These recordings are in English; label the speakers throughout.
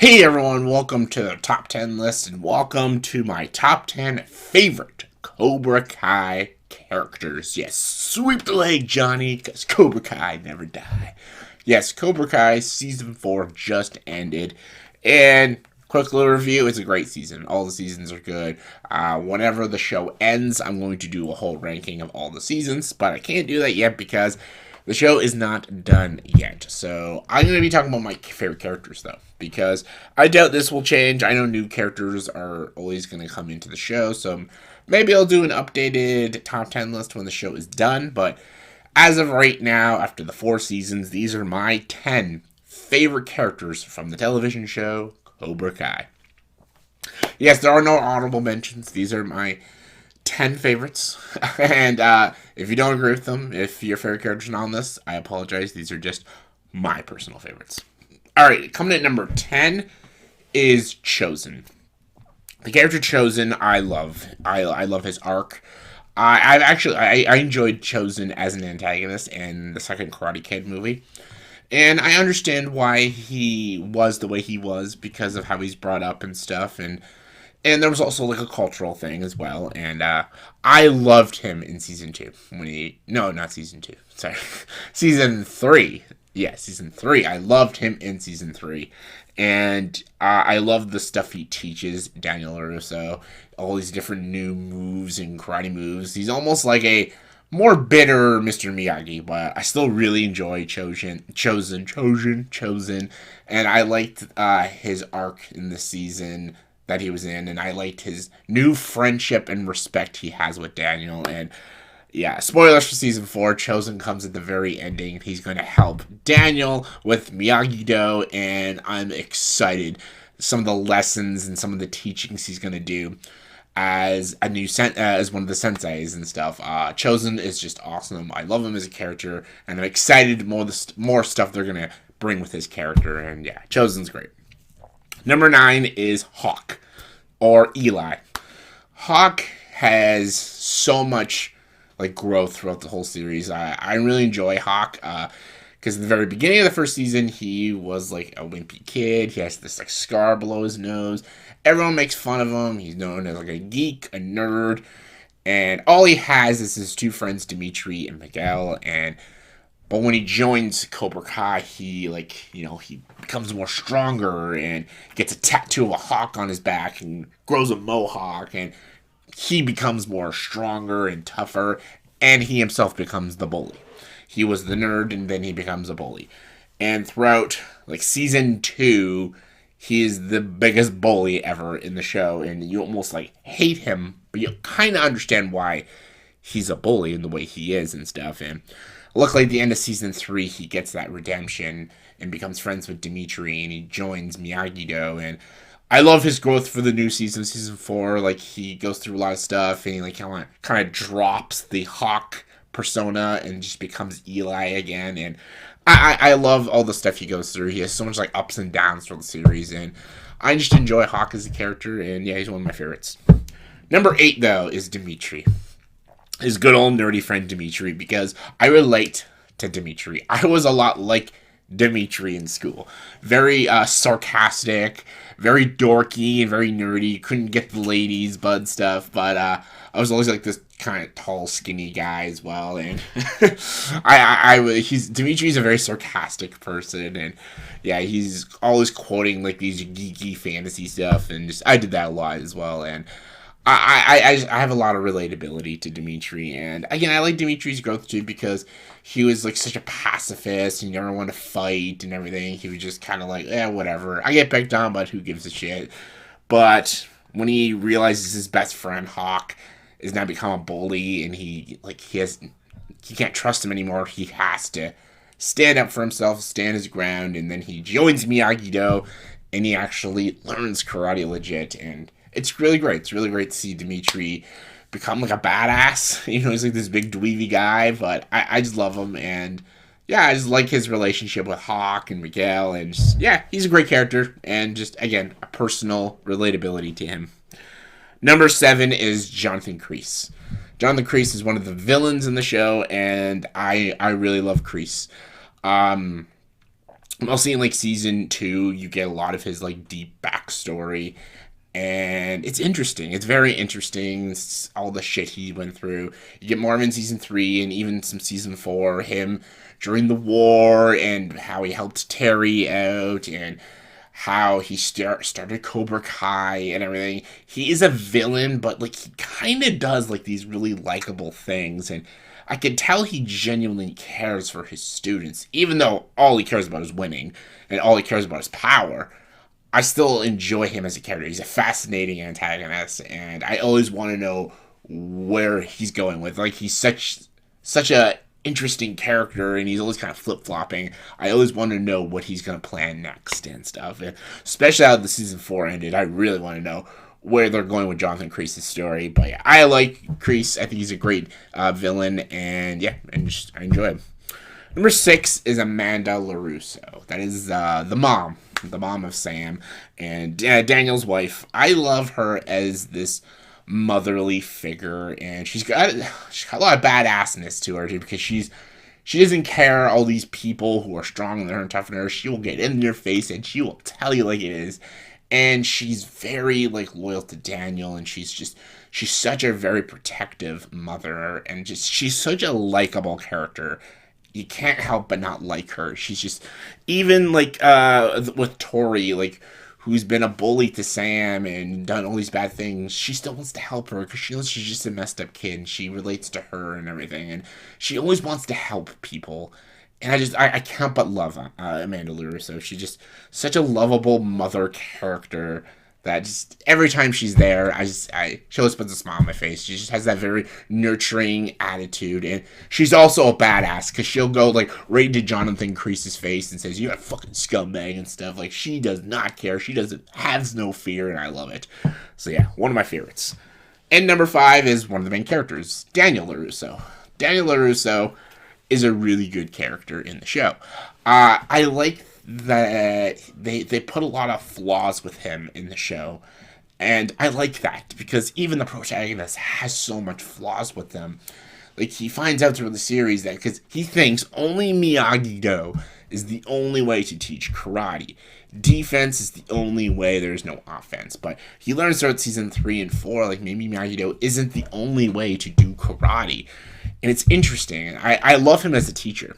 Speaker 1: Hey everyone, welcome to the top 10 list and welcome to my top 10 favorite Cobra Kai characters. Yes, sweep the leg, Johnny, because Cobra Kai never die. Yes, Cobra Kai season 4 just ended, and quick little review, it's a great season. All the seasons are good. Whenever the show ends, I'm going to do a whole ranking of all the seasons, but I can't do that yet because the show is not done yet. So I'm going to be talking about my favorite characters, though, because I doubt this will change. I know new characters are always going to come into the show, so maybe I'll do an updated top 10 list when the show is done. But as of right now, after the 4 seasons, these are my 10 favorite characters from the television show Cobra Kai. Yes, there are no honorable mentions. These are my 10 favorites. And if you don't agree with them, if your favorite character's not on this, I apologize. These are just my personal favorites. Alright, coming at number 10 is Chosen. The character Chosen, I love. I love his arc. I enjoyed Chosen as an antagonist in the second Karate Kid movie. And I understand why he was the way he was because of how he's brought up and stuff. And there was also like a cultural thing as well. And I loved him in season 2. Not season 2. Sorry. Season 3. Yeah, season 3. I loved him in season 3. And I love the stuff he teaches Daniel LaRusso. All these different new moves and karate moves. He's almost like a more bitter Mr. Miyagi, but I still really enjoy Chosen. And I liked his arc in the season that he was in, and I liked his new friendship and respect he has with Daniel. And yeah, spoilers for season 4, Chosen comes at the very ending. He's going to help Daniel with Miyagi-Do, and I'm excited. Some of the lessons and some of the teachings he's going to do as as one of the senseis and stuff. Chosen is just awesome. I love him as a character, and I'm excited more stuff they're going to bring with his character. And yeah, Chosen's great. Number 9 is Hawk, or Eli. Hawk has so much like growth throughout the whole series. I really enjoy Hawk because at the very beginning of the first season, he was like a wimpy kid. He has this like scar below his nose. Everyone makes fun of him. He's known as like a geek, a nerd, and all he has is his 2 friends, Dimitri and Miguel. But when he joins Cobra Kai, he becomes more stronger and gets a tattoo of a hawk on his back and grows a mohawk, and he becomes more stronger and tougher, and he himself becomes the bully. He was the nerd, and then he becomes a bully. And throughout like season 2, he is the biggest bully ever in the show, and you almost like hate him, but you kind of understand why he's a bully and the way he is and stuff. And luckily, at the end of season 3, he gets that redemption and becomes friends with Dimitri, and he joins Miyagi-Do. And I love his growth for the new season 4. Like, he goes through a lot of stuff, and he like kind of drops the Hawk persona and just becomes Eli again. And I love all the stuff he goes through. He has so much like ups and downs for the series, and I just enjoy Hawk as a character. And yeah, he's one of my favorites. Number 8 though is Dimitri. His good old nerdy friend Dimitri, because I relate to Dimitri. I was a lot like Dimitri in school. Very sarcastic, very dorky, and very nerdy. Couldn't get the ladies, bud stuff, but I was always like this kind of tall, skinny guy as well. And Dimitri's a very sarcastic person, and yeah, he's always quoting like these geeky fantasy stuff, and just I did that a lot as well. And I have a lot of relatability to Dimitri, and again, I like Dimitri's growth too because he was like such a pacifist. He never wanted to fight and everything. He was just kind of like, whatever. I get picked on, but who gives a shit? But when he realizes his best friend Hawk is now become a bully, and he can't trust him anymore. He has to stand up for himself, stand his ground, and then he joins Miyagi-Do, and he actually learns karate legit, and it's really great. It's really great to see Dimitri become like a badass. He's like this big dweeby guy, but I just love him. And yeah, I just like his relationship with Hawk and Miguel. And just, yeah, he's a great character. And just, again, a personal relatability to him. Number 7 is Jonathan Crease. Jonathan Crease is one of the villains in the show, and I really love Crease. Mostly in like season 2, you get a lot of his like deep backstory, and it's interesting. It's very interesting. It's all the shit he went through. You get more of in season 3 and even some season 4. Him during the war and how he helped Terry out and how he started Cobra Kai and everything. He is a villain, but like he kind of does like these really likable things, and I can tell he genuinely cares for his students, even though all he cares about is winning and all he cares about is power. I still enjoy him as a character. He's a fascinating antagonist, and I always want to know where he's going with. Like he's such a interesting character, and he's always kind of flip flopping. I always want to know what he's gonna plan next and stuff. And especially how the season 4 ended, I really want to know where they're going with Jonathan Crease's story. But yeah, I like Crease. I think he's a great villain, and yeah, I enjoy him. Number 6 is Amanda LaRusso. That is the mom of Sam, and Daniel's wife. I love her as this motherly figure, and she's got a lot of badassness to her too, because she doesn't care all these people who are stronger than her and tougher than her. She will get in your face and she will tell you like it is. And she's very like loyal to Daniel, and she's such a very protective mother, and just she's such a likable character. You can't help but not like her. She's just, even like with Tori, like who's been a bully to Sam and done all these bad things, she still wants to help her because she knows she's just a messed up kid, and she relates to her and everything, and she always wants to help people. And I can't but love Amanda LaRusso. She's just such a lovable mother character that just every time she's there, she always puts a smile on my face. She just has that very nurturing attitude, and she's also a badass because she'll go like right into Jonathan Crease's face and says, "You're a fucking scumbag" and stuff. Like she does not care. She doesn't has no fear, and I love it. So yeah, one of my favorites. And number 5 is one of the main characters, Daniel LaRusso. Daniel LaRusso is a really good character in the show. I like that they put a lot of flaws with him in the show, and I like that because even the protagonist has so much flaws with them. Like he finds out through the series that because he thinks only Miyagi-Do is the only way to teach karate. Defense is the only way. There's no offense. But he learns throughout season 3 and 4, like maybe Miyagi-Do isn't the only way to do karate. And it's interesting. I love him as a teacher.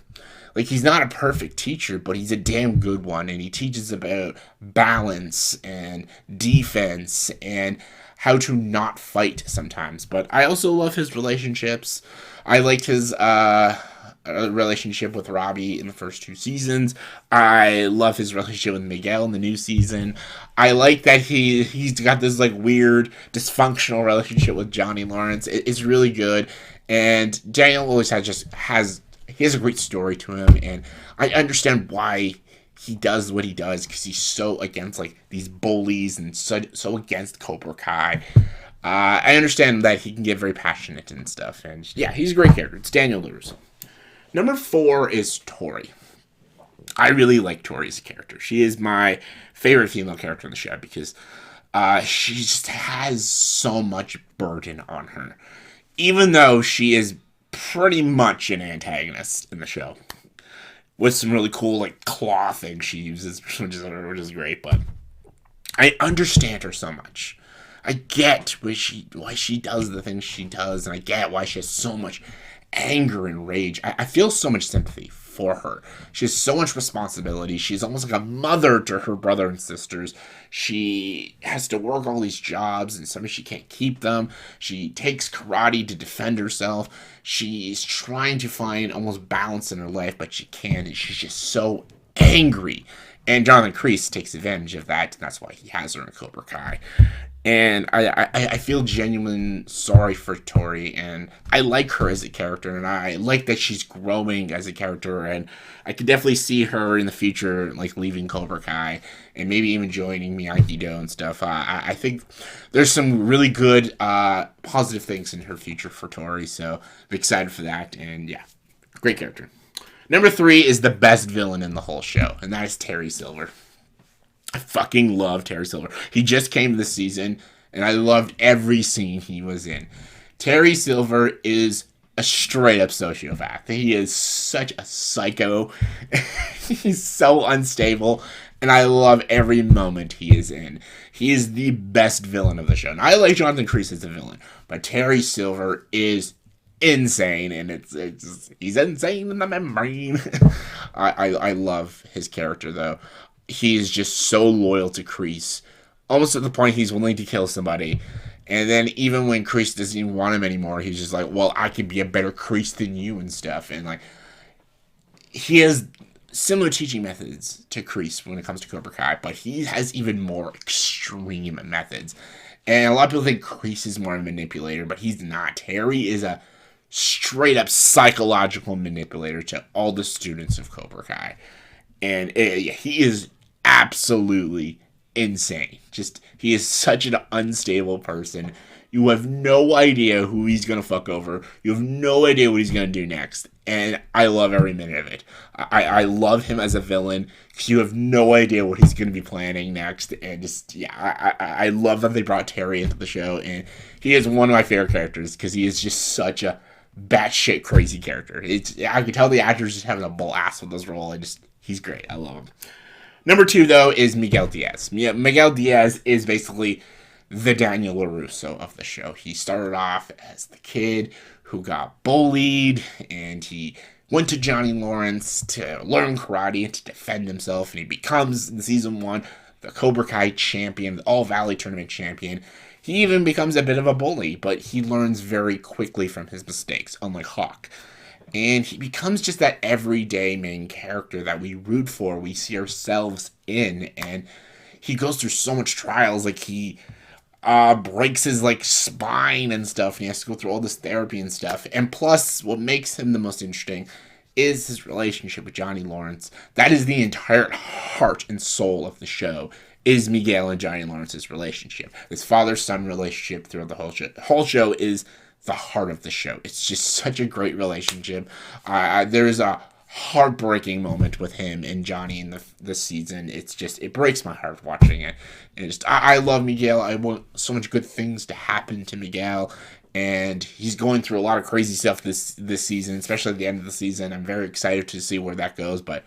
Speaker 1: Like he's not a perfect teacher, but he's a damn good one, and he teaches about balance and defense and how to not fight sometimes. But I also love his relationships. I liked his relationship with Robbie in the first 2 seasons. I love his relationship with Miguel in the new season. I like that he's got this like weird dysfunctional relationship with Johnny Lawrence. It's really good, and Daniel always he has a great story to him, and I understand why he does what he does because he's so against like these bullies and so against Cobra Kai. I understand that he can get very passionate and stuff, and yeah, he's a great character. It's Daniel LaRusso. Number 4 is Tori. I really like Tori as a character. She is my favorite female character in the show because she just has so much burden on her, even though she is pretty much an antagonist in the show with some really cool like claw things she uses, which is great. But I understand her so much. I get why she does the things she does, and I get why she has so much anger and rage. I feel so much sympathy for her. She has so much responsibility. She's almost like a mother to her brother and sisters. She has to work all these jobs, and sometimes she can't keep them. She takes karate to defend herself. She's trying to find almost balance in her life, but she can't, and she's just so angry. And Jonathan Crease takes advantage of that, and that's why he has her in Cobra Kai. And I feel genuine sorry for Tori, and I like her as a character, and I like that she's growing as a character, and I could definitely see her in the future, like, leaving Cobra Kai, and maybe even joining Miyagi-Do and stuff. I think there's some really good, positive things in her future for Tori, so I'm excited for that, and yeah, great character. Number 3 is the best villain in the whole show, and that is Terry Silver. I fucking love Terry Silver. He just came this season, and I loved every scene he was in. Terry Silver is a straight up sociopath. He is such a psycho. He's so unstable, and I love every moment he is in. He is the best villain of the show. And I like Jonathan Crease as a villain, but Terry Silver is insane, and he's insane in the membrane. I love his character though. He is just so loyal to Crease, almost at the point he's willing to kill somebody. And then even when Crease doesn't even want him anymore, he's just like, well, I could be a better Crease than you and stuff. And like, he has similar teaching methods to Crease when it comes to Cobra Kai, but he has even more extreme methods. And a lot of people think Crease is more of a manipulator, but he's not. Terry is a straight up psychological manipulator to all the students of Cobra Kai. And he is absolutely insane. Just, he is such an unstable person. You have no idea who he's going to fuck over. You have no idea what he's going to do next. And I love every minute of it. I love him as a villain because you have no idea what he's going to be planning next. And just, yeah, I love that they brought Terry into the show. And he is one of my favorite characters because he is just such a batshit crazy character. I can tell the actor's just having a blast with this role. He's great. I love him. Number 2, though, is Miguel Diaz. Miguel Diaz is basically the Daniel LaRusso of the show. He started off as the kid who got bullied, and he went to Johnny Lawrence to learn karate and to defend himself, and he becomes, in season 1, the Cobra Kai champion, the All-Valley Tournament champion. He even becomes a bit of a bully, but he learns very quickly from his mistakes, unlike Hawk. And he becomes just that everyday main character that we root for, we see ourselves in, and he goes through so much trials, like he breaks his spine and stuff, and he has to go through all this therapy and stuff. And plus, what makes him the most interesting is his relationship with Johnny Lawrence. That is the entire heart and soul of the show, is Miguel and Johnny Lawrence's relationship. This father-son relationship throughout the whole show. The whole show is the heart of the show. It's just such a great relationship. There's a heartbreaking moment with him and Johnny in this season. It breaks my heart watching it. And I love Miguel. I want so much good things to happen to Miguel. And he's going through a lot of crazy stuff this season, especially at the end of the season. I'm very excited to see where that goes. But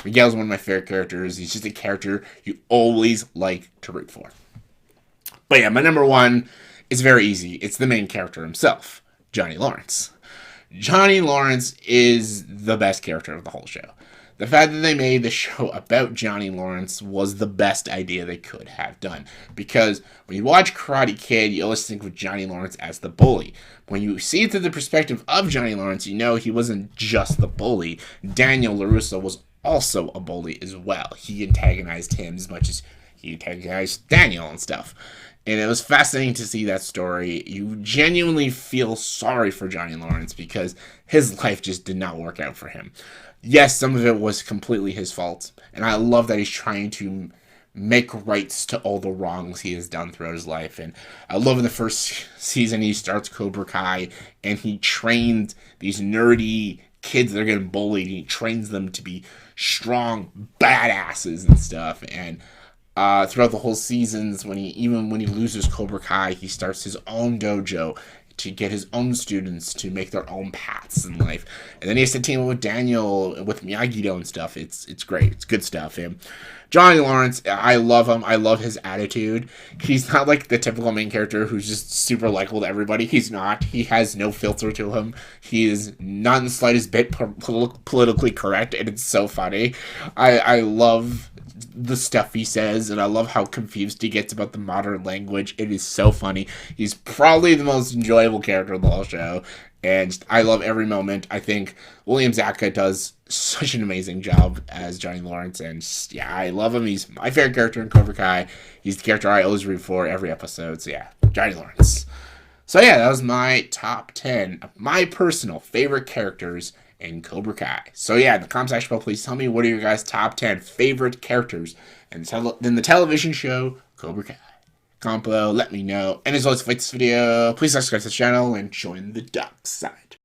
Speaker 1: Miguel's one of my favorite characters. He's just a character you always like to root for. But yeah, my number 1 is very easy. It's the main character himself, Johnny Lawrence. Johnny Lawrence is the best character of the whole show. The fact that they made the show about Johnny Lawrence was the best idea they could have done. Because when you watch Karate Kid, you always think of Johnny Lawrence as the bully. When you see it through the perspective of Johnny Lawrence, you know he wasn't just the bully. Daniel LaRusso was also a bully as well. He antagonized him as much as he antagonized Daniel and stuff. And it was fascinating to see that story. You genuinely feel sorry for Johnny Lawrence because his life just did not work out for him. Yes, some of it was completely his fault. And I love that he's trying to make rights to all the wrongs he has done throughout his life. And I love in the first season he starts Cobra Kai and he trains these nerdy kids that are getting bullied. He trains them to be strong badasses and stuff. And throughout the whole seasons, when he loses Cobra Kai, he starts his own dojo to get his own students to make their own paths in life. And then he has to team up with Daniel, with Miyagi-Do and stuff. It's great. It's good stuff. And Johnny Lawrence, I love him. I love his attitude. He's not like the typical main character who's just super likable to everybody. He's not. He has no filter to him. He is not in the slightest bit politically correct, and it's so funny. I love the stuff he says, and I love how confused he gets about the modern language. It is so funny. He's probably the most enjoyable character of the whole show, and I love every moment. I think William Zabka does such an amazing job as Johnny Lawrence, and yeah, I love him. He's my favorite character in Cobra Kai. He's the character I always root for every episode, so yeah, Johnny Lawrence. So yeah, that was my top 10 of my personal favorite characters in Cobra Kai. So yeah, in the comment section below, please tell me what are your guys' top 10 favorite characters in the television show Cobra Kai. Comment below, let me know. And as always, if you like this video, please subscribe to the channel and join the dark side.